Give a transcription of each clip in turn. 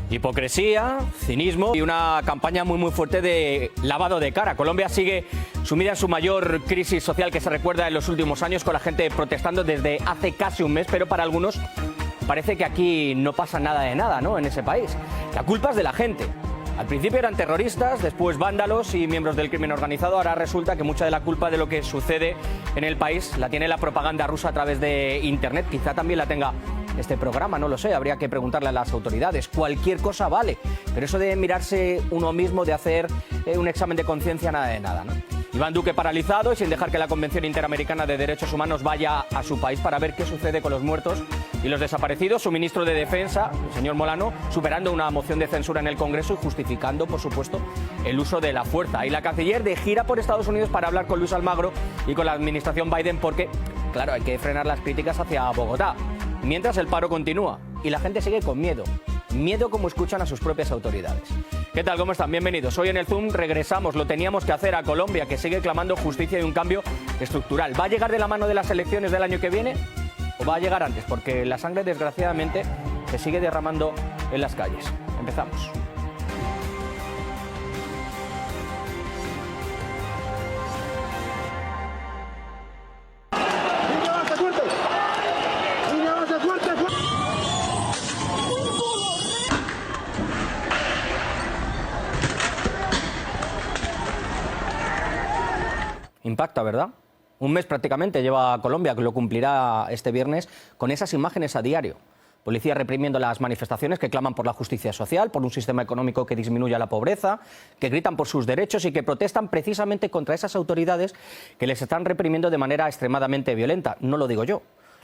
Hipocresía, cinismo y una campaña muy fuerte de lavado de cara. Colombia sigue sumida en su mayor crisis social que se recuerda en los últimos años, con la gente protestando desde hace casi un mes, pero para algunos parece que aquí no pasa nada de nada, ¿no?, en ese país. La culpa es de la gente. Al principio eran terroristas, después vándalos y miembros del crimen organizado. Ahora resulta que mucha de la culpa de lo que sucede en el país la tiene la propaganda rusa a través de Internet. Quizá también la tenga este programa, no lo sé, habría que preguntarle a las autoridades. Cualquier cosa vale, pero eso de mirarse uno mismo, de hacer un examen de conciencia, nada de nada, ¿no? Iván Duque paralizado y sin dejar que la Convención Interamericana de Derechos Humanos vaya a su país para ver qué sucede con los muertos y los desaparecidos. Su ministro de Defensa, el señor Molano, superando una moción de censura en el Congreso y justificando, por supuesto, el uso de la fuerza. Y la canciller de gira por Estados Unidos para hablar con Luis Almagro y con la administración Biden porque, claro, hay que frenar las críticas hacia Bogotá. Mientras el paro continúa y la gente sigue con miedo. Miedo como escuchan a sus propias autoridades. ¿Qué tal? ¿Cómo están? Bienvenidos. Hoy en el Zoom regresamos, lo teníamos que hacer, a Colombia, que sigue clamando justicia y un cambio estructural. ¿Va a llegar de la mano de las elecciones del año que viene o va a llegar antes? Porque la sangre, desgraciadamente, se sigue derramando en las calles. Empezamos. Impacta, ¿verdad? Un mes prácticamente lleva Colombia, que lo cumplirá este viernes, con esas imágenes a diario. Policía reprimiendo las manifestaciones que claman por la justicia social, por un sistema económico que disminuya la pobreza, que gritan por sus derechos y que protestan precisamente contra esas autoridades que les están reprimiendo de manera extremadamente violenta. No lo digo yo.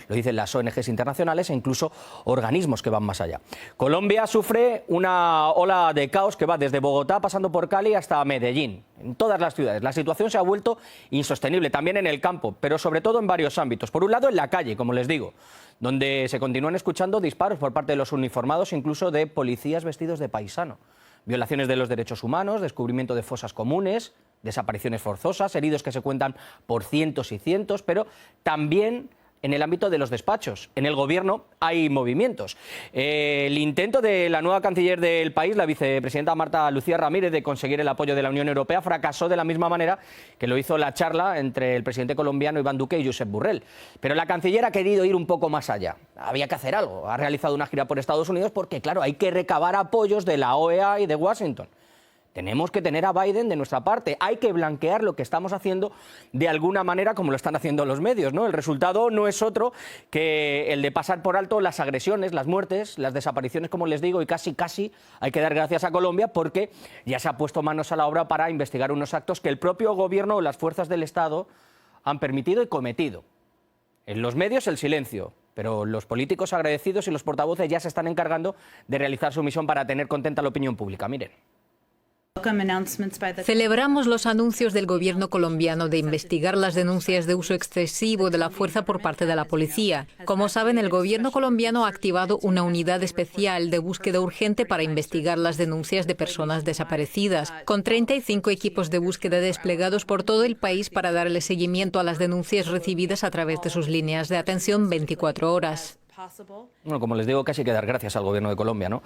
Lo dicen las ONGs internacionales e incluso organismos que van más allá. Colombia sufre una ola de caos que va desde Bogotá, pasando por Cali hasta Medellín. En todas las ciudades la situación se ha vuelto insostenible, también en el campo, pero sobre todo en varios ámbitos. Por un lado, en la calle, como les digo, donde se continúan escuchando disparos por parte de los uniformados, incluso de policías vestidos de paisano. Violaciones de los derechos humanos, descubrimiento de fosas comunes, desapariciones forzosas, heridos que se cuentan por cientos y cientos, pero también en el ámbito de los despachos. En el gobierno hay movimientos. El intento de la nueva canciller del país, la vicepresidenta Marta Lucía Ramírez, de conseguir el apoyo de la Unión Europea fracasó de la misma manera que lo hizo la charla entre el presidente colombiano Iván Duque y Josep Borrell. Pero la canciller ha querido ir un poco más allá. Había que hacer algo. Ha realizado una gira por Estados Unidos porque, claro, hay que recabar apoyos de la OEA y de Washington. Tenemos que tener a Biden de nuestra parte. Hay que blanquear lo que estamos haciendo de alguna manera, como lo están haciendo los medios, ¿no? El resultado no es otro que el de pasar por alto las agresiones, las muertes, las desapariciones, como les digo, y casi hay que dar gracias a Colombia porque ya se ha puesto manos a la obra para investigar unos actos que el propio gobierno o las fuerzas del Estado han permitido y cometido. En los medios el silencio, pero los políticos agradecidos y los portavoces ya se están encargando de realizar su misión para tener contenta a la opinión pública. Miren. Celebramos los anuncios del gobierno colombiano de investigar las denuncias de uso excesivo de la fuerza por parte de la policía. Como saben, el gobierno colombiano ha activado una unidad especial de búsqueda urgente para investigar las denuncias de personas desaparecidas, con 35 equipos de búsqueda desplegados por todo el país para darle seguimiento a las denuncias recibidas a través de sus líneas de atención 24 horas. Bueno, como les digo, casi hay que dar gracias al gobierno de Colombia, ¿no?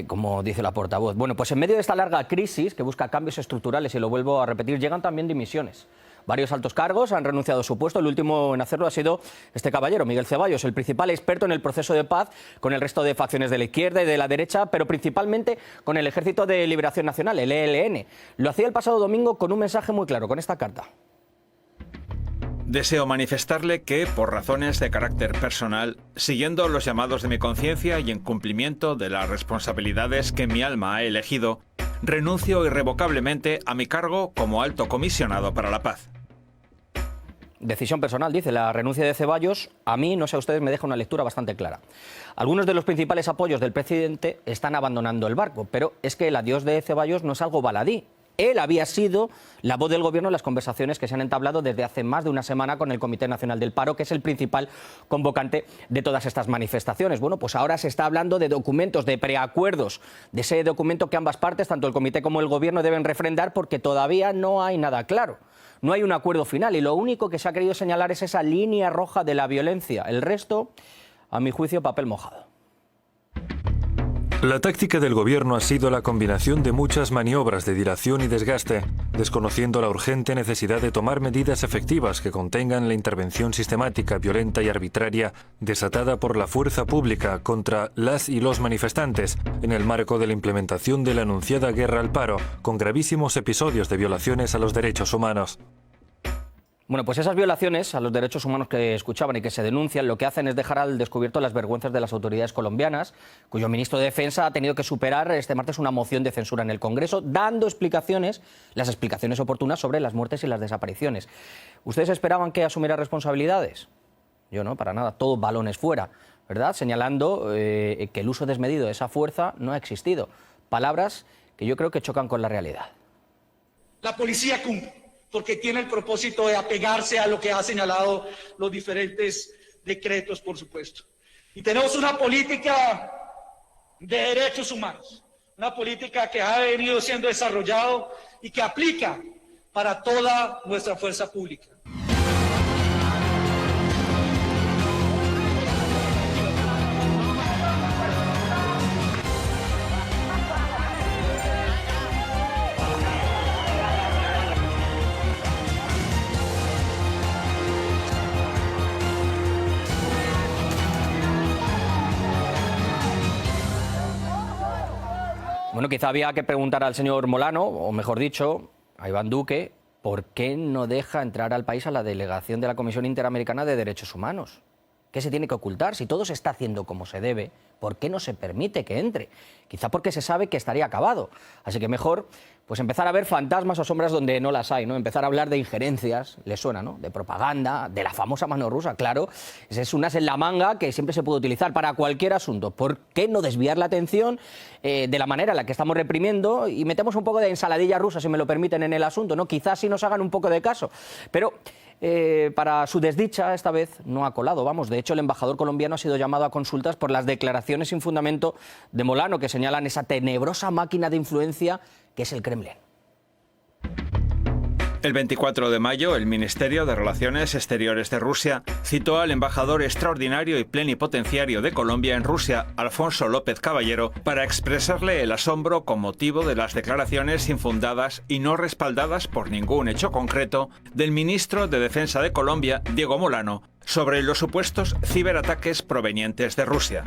Como dice la portavoz. Bueno, pues en medio de esta larga crisis que busca cambios estructurales, y lo vuelvo a repetir, llegan también dimisiones. Varios altos cargos han renunciado a su puesto. El último en hacerlo ha sido este caballero, Miguel Ceballos, el principal experto en el proceso de paz con el resto de facciones de la izquierda y de la derecha, pero principalmente con el Ejército de Liberación Nacional, el ELN. Lo hacía el pasado domingo con un mensaje muy claro, con esta carta. Deseo manifestarle que, por razones de carácter personal, siguiendo los llamados de mi conciencia y en cumplimiento de las responsabilidades que mi alma ha elegido, renuncio irrevocablemente a mi cargo como alto comisionado para la paz. Decisión personal, dice. La renuncia de Ceballos, a mí, no sé a ustedes, me deja una lectura bastante clara. Algunos de los principales apoyos del presidente están abandonando el barco, pero es que el adiós de Ceballos no es algo baladí. Él había sido la voz del gobierno en las conversaciones que se han entablado desde hace más de una semana con el Comité Nacional del Paro, que es el principal convocante de todas estas manifestaciones. Bueno, pues ahora se está hablando de documentos, de preacuerdos, de ese documento que ambas partes, tanto el Comité como el gobierno, deben refrendar porque todavía no hay nada claro. No hay un acuerdo final y lo único que se ha querido señalar es esa línea roja de la violencia. El resto, a mi juicio, papel mojado. La táctica del gobierno ha sido la combinación de muchas maniobras de dilación y desgaste, desconociendo la urgente necesidad de tomar medidas efectivas que contengan la intervención sistemática, violenta y arbitraria desatada por la fuerza pública contra las y los manifestantes, en el marco de la implementación de la anunciada guerra al paro, con gravísimos episodios de violaciones a los derechos humanos. Bueno, pues esas violaciones a los derechos humanos que escuchaban y que se denuncian, lo que hacen es dejar al descubierto las vergüenzas de las autoridades colombianas, cuyo ministro de Defensa ha tenido que superar este martes una moción de censura en el Congreso, dando explicaciones, las explicaciones oportunas sobre las muertes y las desapariciones. ¿Ustedes esperaban que asumiera responsabilidades? Yo no, para nada, todo balones fuera, ¿verdad? Señalando que el uso desmedido de esa fuerza no ha existido. Palabras que yo creo que chocan con la realidad. La policía cumple, porque tiene el propósito de apegarse a lo que han señalado los diferentes decretos, por supuesto. Y tenemos una política de derechos humanos, una política que ha venido siendo desarrollada y que aplica para toda nuestra fuerza pública. Bueno, quizá había que preguntar al señor Molano, o mejor dicho, a Iván Duque, ¿por qué no deja entrar al país a la delegación de la Comisión Interamericana de Derechos Humanos? ¿Qué se tiene que ocultar? Si todo se está haciendo como se debe, ¿por qué no se permite que entre? Quizá porque se sabe que estaría acabado. Así que mejor pues empezar a ver fantasmas o sombras donde no las hay, ¿no? Empezar a hablar de injerencias, ¿les suena, no? De propaganda, de la famosa mano rusa, claro. Ese es un as en la manga que siempre se puede utilizar para cualquier asunto. ¿Por qué no desviar la atención de la manera en la que estamos reprimiendo y metemos un poco de ensaladilla rusa, si me lo permiten, en el asunto, ¿no? Quizás sí nos hagan un poco de caso. Pero para su desdicha, esta vez no ha colado. Vamos, de hecho, el embajador colombiano ha sido llamado a consultas por las declaraciones sin fundamento de Molano, que señalan esa tenebrosa máquina de influencia que es el Kremlin. El 24 de mayo, el Ministerio de Relaciones Exteriores de Rusia citó al embajador extraordinario y plenipotenciario de Colombia en Rusia, Alfonso López Caballero, para expresarle el asombro con motivo de las declaraciones infundadas y no respaldadas por ningún hecho concreto del ministro de Defensa de Colombia, Diego Molano, sobre los supuestos ciberataques provenientes de Rusia.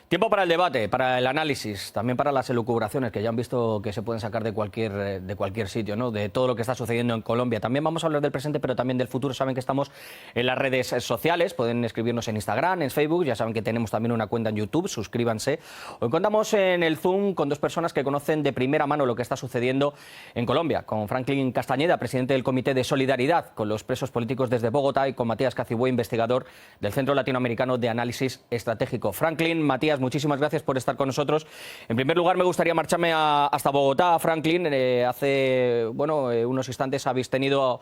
Tiempo para el debate, para el análisis, también para las elucubraciones que ya han visto que se pueden sacar de cualquier sitio, ¿no? De todo lo que está sucediendo en Colombia. También vamos a hablar del presente, pero también del futuro. Saben que estamos en las redes sociales, pueden escribirnos en Instagram, en Facebook, ya saben que tenemos también una cuenta en YouTube, suscríbanse. Hoy contamos en el Zoom con dos personas que conocen de primera mano lo que está sucediendo en Colombia, con Franklin Castañeda, presidente del Comité de Solidaridad con los Presos Políticos desde Bogotá, y con Matías Cacigüe, investigador del Centro Latinoamericano de Análisis Estratégico. Franklin, Matías, muchísimas gracias por estar con nosotros. En primer lugar, me gustaría marcharme hasta Bogotá. Franklin, hace unos instantes habéis tenido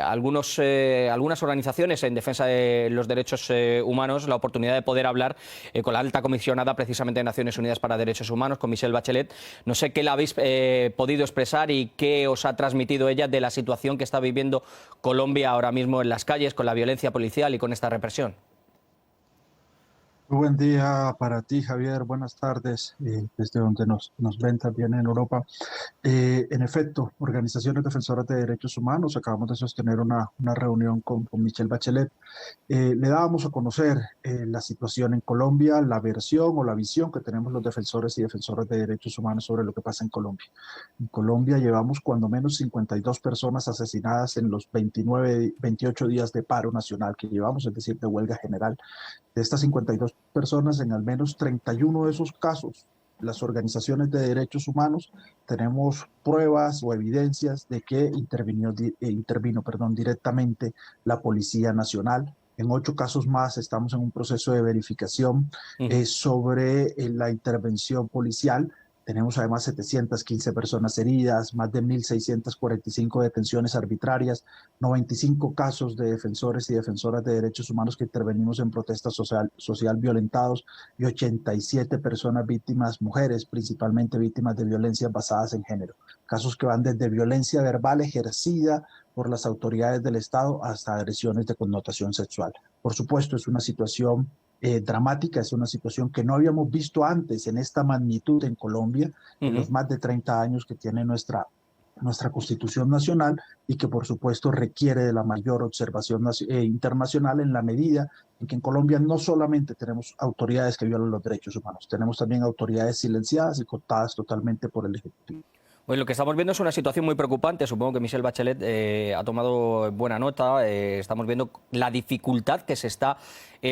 algunas organizaciones en defensa de los derechos humanos la oportunidad de poder hablar con la alta comisionada precisamente de Naciones Unidas para Derechos Humanos, con Michelle Bachelet. No sé qué le habéis podido expresar y qué os ha transmitido ella de la situación que está viviendo Colombia ahora mismo en las calles, con la violencia policial y con esta represión. Muy buen día para ti, Javier. Buenas tardes, desde donde nos ven también en Europa. En efecto, organizaciones defensoras de derechos humanos, acabamos de sostener una reunión con Michelle Bachelet. Le dábamos a conocer la situación en Colombia, la versión o la visión que tenemos los defensores y defensoras de derechos humanos sobre lo que pasa en Colombia. En Colombia llevamos cuando menos 52 personas asesinadas en los 28 días de paro nacional que llevamos, es decir, de huelga general. De estas 52 personas, en al menos 31 de esos casos, las organizaciones de derechos humanos tenemos pruebas o evidencias de que intervino directamente la Policía Nacional. En 8 casos más estamos en un proceso de verificación sobre la intervención policial. Tenemos además 715 personas heridas, más de 1.645 detenciones arbitrarias, 95 casos de defensores y defensoras de derechos humanos que intervenimos en protestas social violentados, y 87 personas víctimas, mujeres principalmente víctimas de violencias basadas en género. Casos que van desde violencia verbal ejercida por las autoridades del Estado hasta agresiones de connotación sexual. Por supuesto, es una situación dramática, es una situación que no habíamos visto antes en esta magnitud en Colombia, en los más de 30 años que tiene nuestra Constitución Nacional, y que por supuesto requiere de la mayor observación internacional, en la medida en que en Colombia no solamente tenemos autoridades que violan los derechos humanos, tenemos también autoridades silenciadas y cortadas totalmente por el Ejecutivo. Pues lo que estamos viendo es una situación muy preocupante. Supongo que Michelle Bachelet ha tomado buena nota. Estamos viendo la dificultad que se está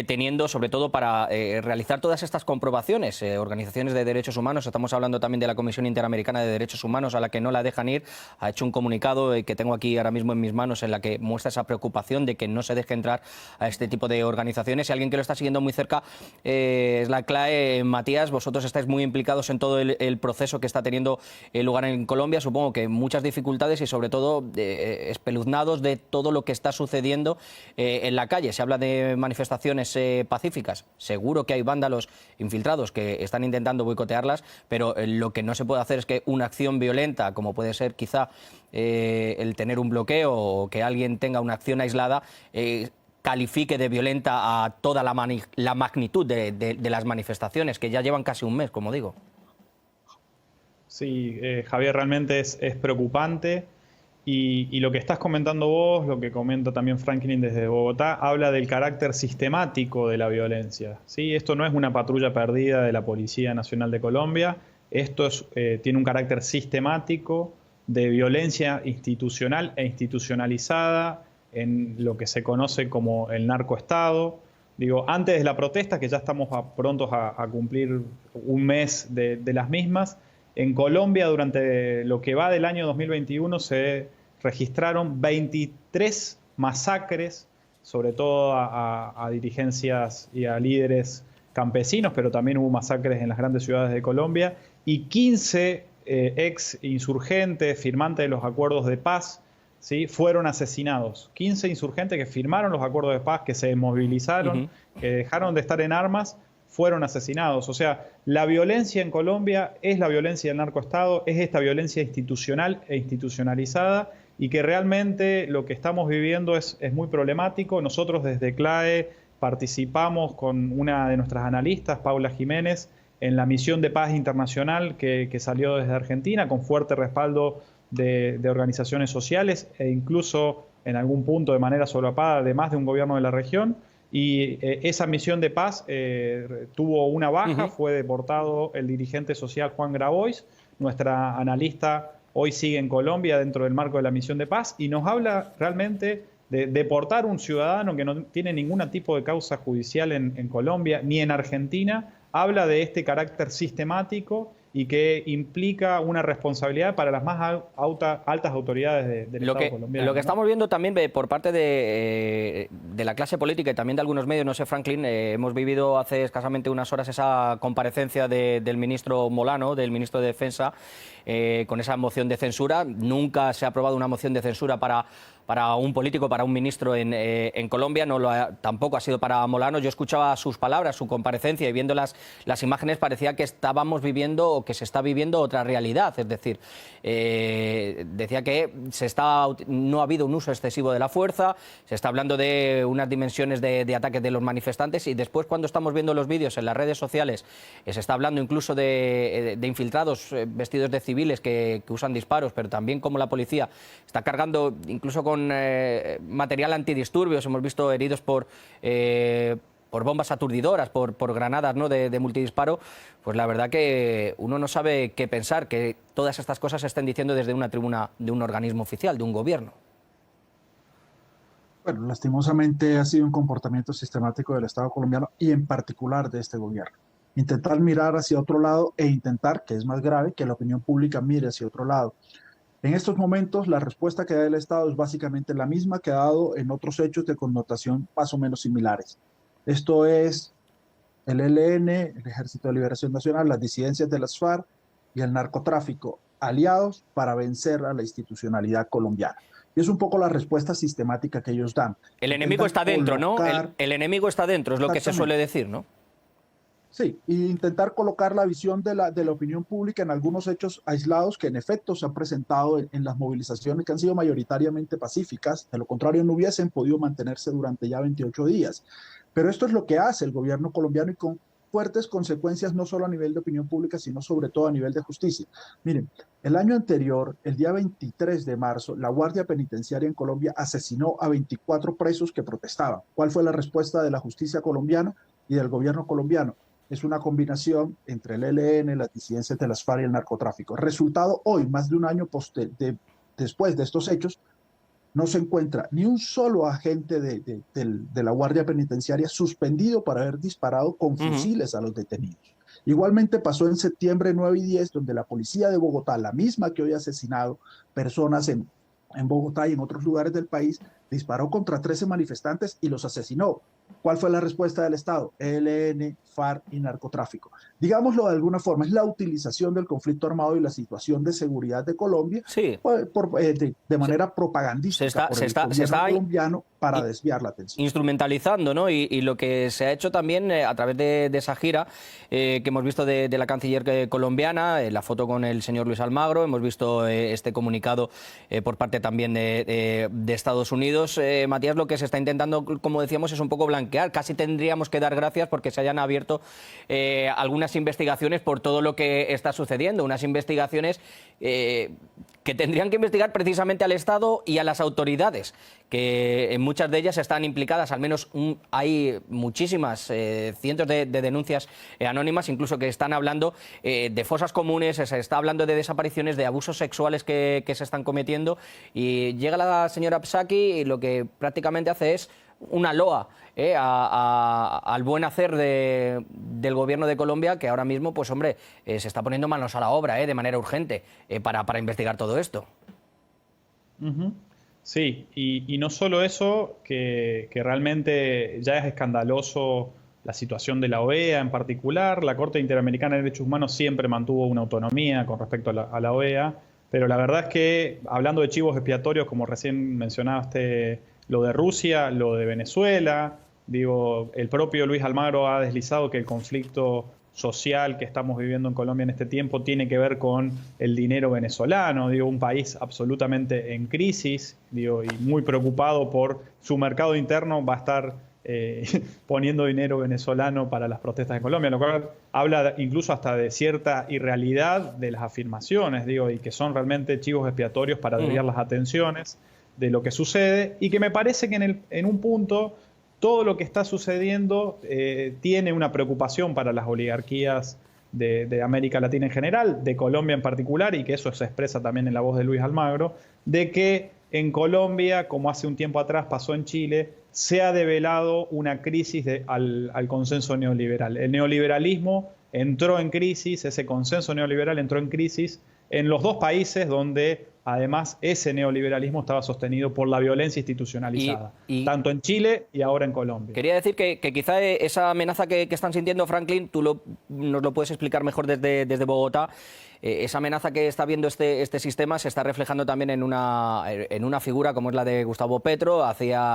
teniendo, sobre todo para realizar todas estas comprobaciones. Organizaciones de derechos humanos, estamos hablando también de la Comisión Interamericana de Derechos Humanos, a la que no la dejan ir. Ha hecho un comunicado que tengo aquí ahora mismo en mis manos, en la que muestra esa preocupación de que no se deje entrar a este tipo de organizaciones. Y alguien que lo está siguiendo muy cerca es la CLAE. Matías, vosotros estáis muy implicados en todo el proceso que está teniendo lugar en Colombia. Supongo que muchas dificultades y sobre todo espeluznados de todo lo que está sucediendo en la calle. Se habla de manifestaciones pacíficas. Seguro que hay vándalos infiltrados que están intentando boicotearlas, pero lo que no se puede hacer es que una acción violenta, como puede ser quizá el tener un bloqueo o que alguien tenga una acción aislada, califique de violenta a toda la magnitud de las manifestaciones, que ya llevan casi un mes, como digo. Sí, Javier, realmente es preocupante y lo que estás comentando vos, lo que comenta también Franklin desde Bogotá, habla del carácter sistemático de la violencia, ¿sí? Esto no es una patrulla perdida de la Policía Nacional de Colombia, esto tiene un carácter sistemático de violencia institucional e institucionalizada en lo que se conoce como el narcoestado. Digo, antes de la protesta, que ya estamos prontos a cumplir un mes de las mismas, en Colombia, durante lo que va del año 2021, se registraron 23 masacres, sobre todo a dirigencias y a líderes campesinos, pero también hubo masacres en las grandes ciudades de Colombia, y 15 ex insurgentes, firmantes de los acuerdos de paz, ¿sí?, fueron asesinados. 15 insurgentes que firmaron los acuerdos de paz, que se desmovilizaron, que dejaron de estar en armas, fueron asesinados. O sea, la violencia en Colombia es la violencia del narcoestado, es esta violencia institucional e institucionalizada, y que realmente lo que estamos viviendo es muy problemático. Nosotros desde CLAE participamos con una de nuestras analistas, Paula Jiménez, en la misión de paz internacional que salió desde Argentina, con fuerte respaldo de organizaciones sociales e incluso en algún punto de manera solapada, además de un gobierno de la región. Y esa misión de paz tuvo una baja, fue deportado el dirigente social Juan Grabois. Nuestra analista hoy sigue en Colombia dentro del marco de la misión de paz y nos habla realmente de deportar un ciudadano que no tiene ningún tipo de causa judicial en Colombia ni en Argentina. Habla de este carácter sistemático y que implica una responsabilidad para las más altas autoridades del Estado colombiano. Lo que estamos viendo también por parte de la clase política y también de algunos medios, no sé, Franklin, hemos vivido hace escasamente unas horas esa comparecencia del ministro Molano, del ministro de Defensa, con esa moción de censura. Nunca se ha aprobado una moción de censura para un político, para un ministro en Colombia, tampoco ha sido para Molano. Yo escuchaba sus palabras, su comparecencia, y viendo las imágenes parecía que estábamos viviendo o que se está viviendo otra realidad. Es decir, decía que no ha habido un uso excesivo de la fuerza, se está hablando de unas dimensiones de ataques de los manifestantes, y después, cuando estamos viendo los vídeos en las redes sociales, se está hablando incluso de infiltrados vestidos de civiles que usan disparos, pero también como la policía está cargando incluso con material antidisturbios. Hemos visto heridos por bombas aturdidoras, por granadas, ¿no?, de multidisparo. Pues la verdad que uno no sabe qué pensar, que todas estas cosas se estén diciendo desde una tribuna de un organismo oficial, de un gobierno. Bueno, lastimosamente ha sido un comportamiento sistemático del Estado colombiano y en particular de este gobierno. Intentar mirar hacia otro lado e intentar, que es más grave, que la opinión pública mire hacia otro lado. En estos momentos, la respuesta que da el Estado es básicamente la misma que ha dado en otros hechos de connotación más o menos similares. Esto es el ELN, el Ejército de Liberación Nacional, las disidencias de las FARC y el narcotráfico, aliados para vencer a la institucionalidad colombiana. Y es un poco la respuesta sistemática que ellos dan. El enemigo está dentro, ¿no? El enemigo está dentro, es lo que se suele decir, ¿no? Sí, e intentar colocar la visión de la opinión pública en algunos hechos aislados que en efecto se han presentado en las movilizaciones, que han sido mayoritariamente pacíficas. De lo contrario, no hubiesen podido mantenerse durante ya 28 días. Pero esto es lo que hace el gobierno colombiano y con fuertes consecuencias no solo a nivel de opinión pública, sino sobre todo a nivel de justicia. Miren, el año anterior, el día 23 de marzo, la Guardia Penitenciaria en Colombia asesinó a 24 presos que protestaban. ¿Cuál fue la respuesta de la justicia colombiana y del gobierno colombiano? Es una combinación entre el ELN, las disidencias de las FARC y el narcotráfico. Resultado hoy, más de un año después de estos hechos, no se encuentra ni un solo agente de la Guardia Penitenciaria suspendido por haber disparado con fusiles a los detenidos. Igualmente pasó en septiembre 9 y 10, donde la policía de Bogotá, la misma que hoy ha asesinado personas en Bogotá y en otros lugares del país, disparó contra 13 manifestantes y los asesinó. ¿Cuál fue la respuesta del Estado? ELN, FARC y narcotráfico. Digámoslo de alguna forma, es la utilización del conflicto armado y la situación de seguridad de Colombia de manera propagandística por el gobierno colombiano para desviar la atención. Instrumentalizando, ¿no? Y lo que se ha hecho también a través de esa gira que hemos visto de la canciller colombiana, la foto con el señor Luis Almagro, hemos visto este comunicado por parte también de Estados Unidos. Matías, lo que se está intentando, como decíamos, es un poco blanquear. Casi tendríamos que dar gracias porque se hayan abierto algunas investigaciones por todo lo que está sucediendo. Unas investigaciones que tendrían que investigar precisamente al Estado y a las autoridades, que en muchas de ellas están implicadas, al menos hay muchísimas, cientos de denuncias anónimas, incluso que están hablando de fosas comunes, se está hablando de desapariciones, de abusos sexuales que se están cometiendo, y llega la señora Psaki y lo que prácticamente hace es una loa al buen hacer del gobierno de Colombia, que ahora mismo, pues hombre, se está poniendo manos a la obra de manera urgente para investigar todo esto. Sí, y no solo eso, que realmente ya es escandaloso la situación de la OEA en particular. La Corte Interamericana de Derechos Humanos siempre mantuvo una autonomía con respecto a la OEA, pero la verdad es que, hablando de chivos expiatorios, como recién mencionaste, lo de Rusia, lo de Venezuela, digo, el propio Luis Almagro ha deslizado que el conflicto social que estamos viviendo en Colombia en este tiempo tiene que ver con el dinero venezolano, digo, un país absolutamente en crisis, digo, y muy preocupado por su mercado interno, va a estar poniendo dinero venezolano para las protestas en Colombia, lo cual habla incluso hasta de cierta irrealidad de las afirmaciones, digo, y que son realmente chivos expiatorios para desviar las atenciones de lo que sucede, y que me parece que en un punto todo lo que está sucediendo tiene una preocupación para las oligarquías de América Latina en general, de Colombia en particular, y que eso se expresa también en la voz de Luis Almagro, de que en Colombia, como hace un tiempo atrás pasó en Chile, se ha develado una crisis al consenso neoliberal. El neoliberalismo entró en crisis, ese consenso neoliberal entró en crisis en los dos países donde además ese neoliberalismo estaba sostenido por la violencia institucionalizada, tanto en Chile y ahora en Colombia. Quería decir que quizá esa amenaza que están sintiendo, Franklin, tú nos lo puedes explicar mejor desde Bogotá. Esa amenaza que está viendo este sistema se está reflejando también en una figura como es la de Gustavo Petro.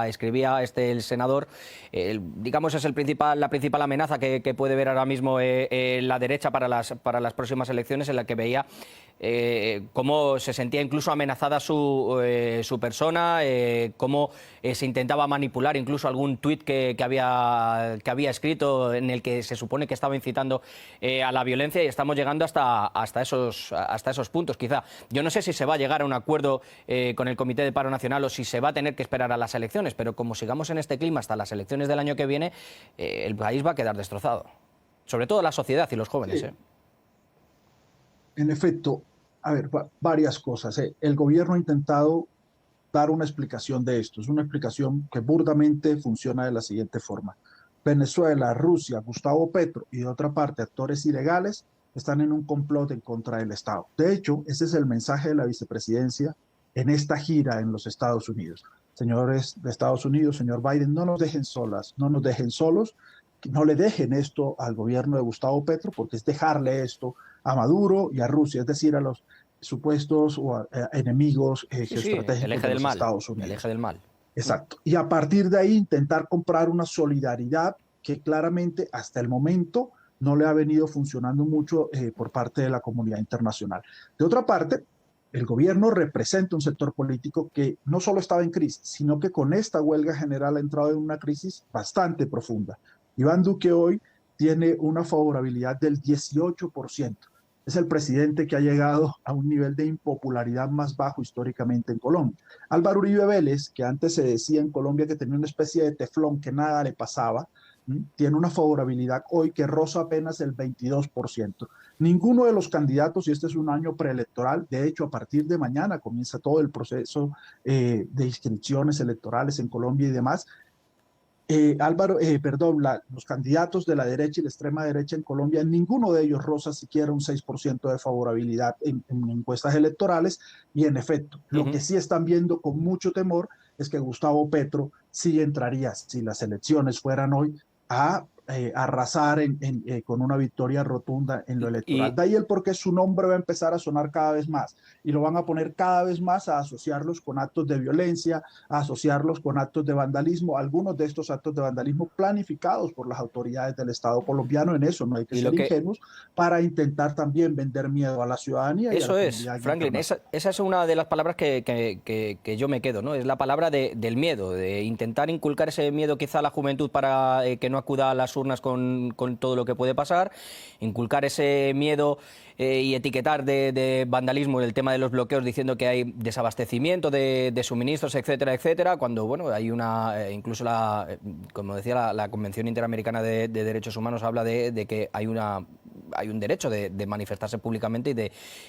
Escribía el senador, digamos es la principal amenaza que puede ver ahora mismo la derecha para las próximas elecciones, en la que veía cómo se sentía incluso amenazada su persona, cómo se intentaba manipular incluso algún tuit que había escrito en el que se supone que estaba incitando a la violencia, y estamos llegando hasta esos puntos. Quizá, yo no sé si se va a llegar a un acuerdo con el Comité de Paro Nacional o si se va a tener que esperar a las elecciones, pero como sigamos en este clima hasta las elecciones del año que viene, el país va a quedar destrozado, sobre todo la sociedad y los jóvenes. En efecto, a ver, varias cosas. El gobierno ha intentado dar una explicación de esto. Es una explicación que burdamente funciona de la siguiente forma. Venezuela, Rusia, Gustavo Petro y de otra parte actores ilegales están en un complot en contra del Estado. De hecho, ese es el mensaje de la vicepresidencia en esta gira en los Estados Unidos. Señores de Estados Unidos, señor Biden, no nos dejen solas, no nos dejen solos, no le dejen esto al gobierno de Gustavo Petro, porque es dejarle esto a Maduro y a Rusia, es decir, a los supuestos enemigos geoestratégicos de los Estados Unidos. El eje del mal. Exacto. Y a partir de ahí intentar comprar una solidaridad que claramente hasta el momento no le ha venido funcionando mucho por parte de la comunidad internacional. De otra parte, El gobierno representa un sector político que no solo estaba en crisis, sino que con esta huelga general ha entrado en una crisis bastante profunda. Iván Duque hoy tiene una favorabilidad del 18%. Es el presidente que ha llegado a un nivel de impopularidad más bajo históricamente en Colombia. Álvaro Uribe Vélez, que antes se decía en Colombia que tenía una especie de teflón, que nada le pasaba, tiene una favorabilidad hoy que roza apenas el 22%. Ninguno de los candidatos, y este es un año preelectoral, de hecho a partir de mañana comienza todo el proceso de inscripciones electorales en Colombia y demás, los candidatos de la derecha y la extrema derecha en Colombia, ninguno de ellos roza siquiera un 6% de favorabilidad en encuestas electorales, y en efecto, lo que sí están viendo con mucho temor es que Gustavo Petro sí entraría, si las elecciones fueran hoy, a arrasar con una victoria rotunda en lo electoral. De ahí el por qué su nombre va a empezar a sonar cada vez más, y lo van a poner cada vez más a asociarlos con actos de violencia, a asociarlos con actos de vandalismo, algunos de estos actos de vandalismo planificados por las autoridades del Estado colombiano. En eso no hay que ser ingenuos, para intentar también vender miedo a la ciudadanía. Eso es, Franklin, esa es una de las palabras que yo me quedo, ¿no? Es la palabra del miedo, de intentar inculcar ese miedo quizá a la juventud para que no acuda a las urnas con todo lo que puede pasar, inculcar ese miedo y etiquetar de vandalismo el tema de los bloqueos, diciendo que hay desabastecimiento de suministros, etcétera, etcétera, cuando bueno, hay incluso como decía la Convención Interamericana de Derechos Humanos habla de que hay un derecho de manifestarse públicamente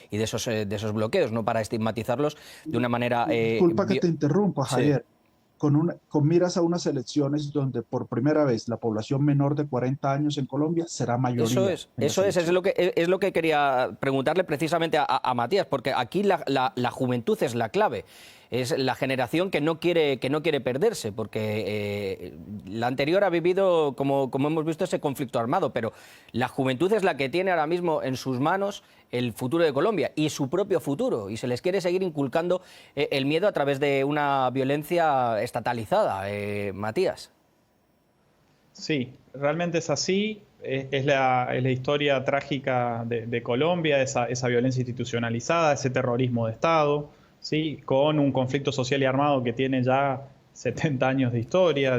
y de esos bloqueos, no para estigmatizarlos de una manera... Disculpa que te interrumpa, Javier. Sí. Con miras a unas elecciones donde por primera vez la población menor de 40 años en Colombia será mayoría. Eso es lo que quería preguntarle precisamente a Matías, porque aquí la juventud es la clave. Es la generación que no quiere perderse, porque la anterior ha vivido, como hemos visto, ese conflicto armado, pero la juventud es la que tiene ahora mismo en sus manos el futuro de Colombia y su propio futuro, y se les quiere seguir inculcando el miedo a través de una violencia estatalizada. Matías. Sí, realmente es así. Es la historia trágica de Colombia, esa violencia institucionalizada, ese terrorismo de Estado. Sí, con un conflicto social y armado que tiene ya 70 años de historia.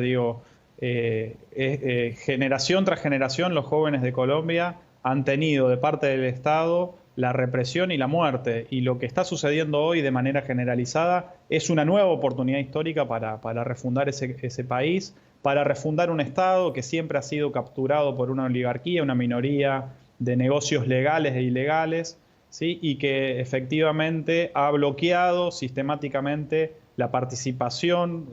Generación tras generación los jóvenes de Colombia han tenido de parte del Estado la represión y la muerte, y lo que está sucediendo hoy de manera generalizada es una nueva oportunidad histórica para refundar ese país, para refundar un Estado que siempre ha sido capturado por una oligarquía, una minoría de negocios legales e ilegales, ¿sí? Y que efectivamente ha bloqueado sistemáticamente la participación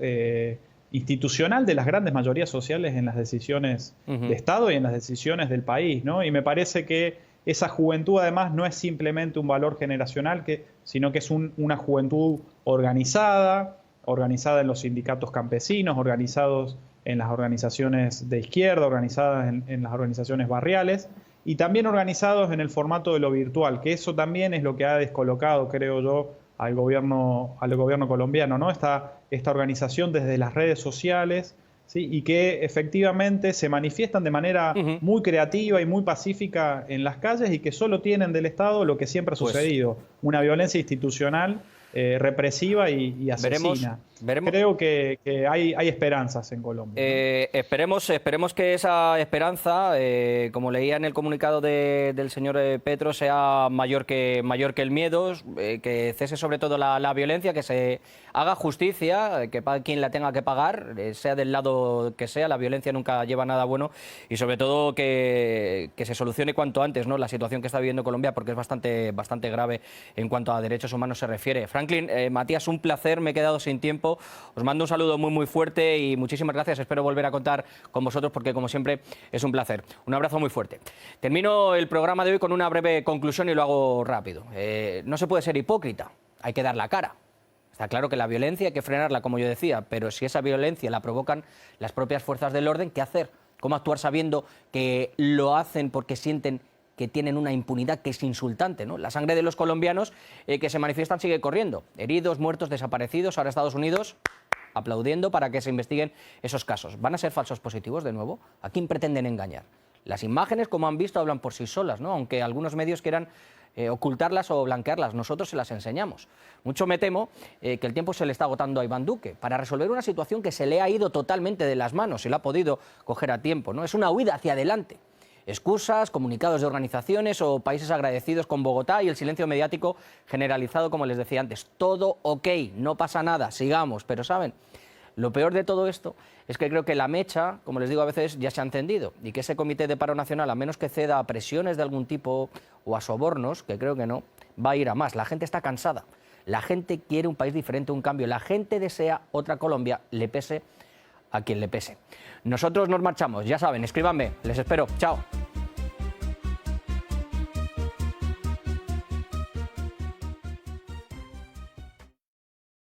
institucional de las grandes mayorías sociales en las decisiones de Estado y en las decisiones del país, ¿no? Y me parece que esa juventud además no es simplemente un valor generacional, sino que es una juventud organizada en los sindicatos campesinos, organizados en las organizaciones de izquierda, organizadas en las organizaciones barriales, y también organizados en el formato de lo virtual, que eso también es lo que ha descolocado, creo yo, al gobierno colombiano, ¿no? Esta organización desde las redes sociales, ¿sí? Y que efectivamente se manifiestan de manera muy creativa y muy pacífica en las calles, y que solo tienen del Estado lo que siempre ha sucedido, una violencia institucional represiva y asesina. Veremos. Creo que hay esperanzas en Colombia, ¿no? Esperemos que esa esperanza, como leía en el comunicado del señor Petro, sea mayor que el miedo, que cese sobre todo la violencia, que se haga justicia, que pague quien la tenga que pagar, sea del lado que sea. La violencia nunca lleva nada bueno, y sobre todo que se solucione cuanto antes, ¿no?, la situación que está viviendo Colombia, porque es bastante grave en cuanto a derechos humanos se refiere. Franklin, Matías, un placer, me he quedado sin tiempo. Os mando un saludo muy fuerte y muchísimas gracias. Espero volver a contar con vosotros, porque como siempre es un placer. Un abrazo muy fuerte. Termino el programa de hoy con una breve conclusión y lo hago rápido. No se puede ser hipócrita, hay que dar la cara. Está claro que la violencia hay que frenarla, como yo decía, pero si esa violencia la provocan las propias fuerzas del orden, ¿qué hacer? ¿Cómo actuar sabiendo que lo hacen porque sienten que tienen una impunidad que es insultante, ¿no? La sangre de los colombianos que se manifiestan sigue corriendo. Heridos, muertos, desaparecidos. Ahora Estados Unidos aplaudiendo para que se investiguen esos casos. ¿Van a ser falsos positivos de nuevo? ¿A quién pretenden engañar? Las imágenes, como han visto, hablan por sí solas, ¿no? Aunque algunos medios quieran ocultarlas o blanquearlas, nosotros se las enseñamos. Mucho me temo que el tiempo se le está agotando a Iván Duque para resolver una situación que se le ha ido totalmente de las manos y lo ha podido coger a tiempo, ¿no? Es una huida hacia adelante. Excusas, comunicados de organizaciones o países agradecidos con Bogotá y el silencio mediático generalizado, como les decía antes. Todo ok, no pasa nada, sigamos. Pero, ¿saben? Lo peor de todo esto es que creo que la mecha, como les digo a veces, ya se ha encendido y que ese Comité de Paro Nacional, a menos que ceda a presiones de algún tipo o a sobornos, que creo que no, va a ir a más. La gente está cansada. La gente quiere un país diferente, un cambio. La gente desea otra Colombia, le pese a quien le pese. Nosotros nos marchamos, ya saben, escríbanme, les espero. Chao.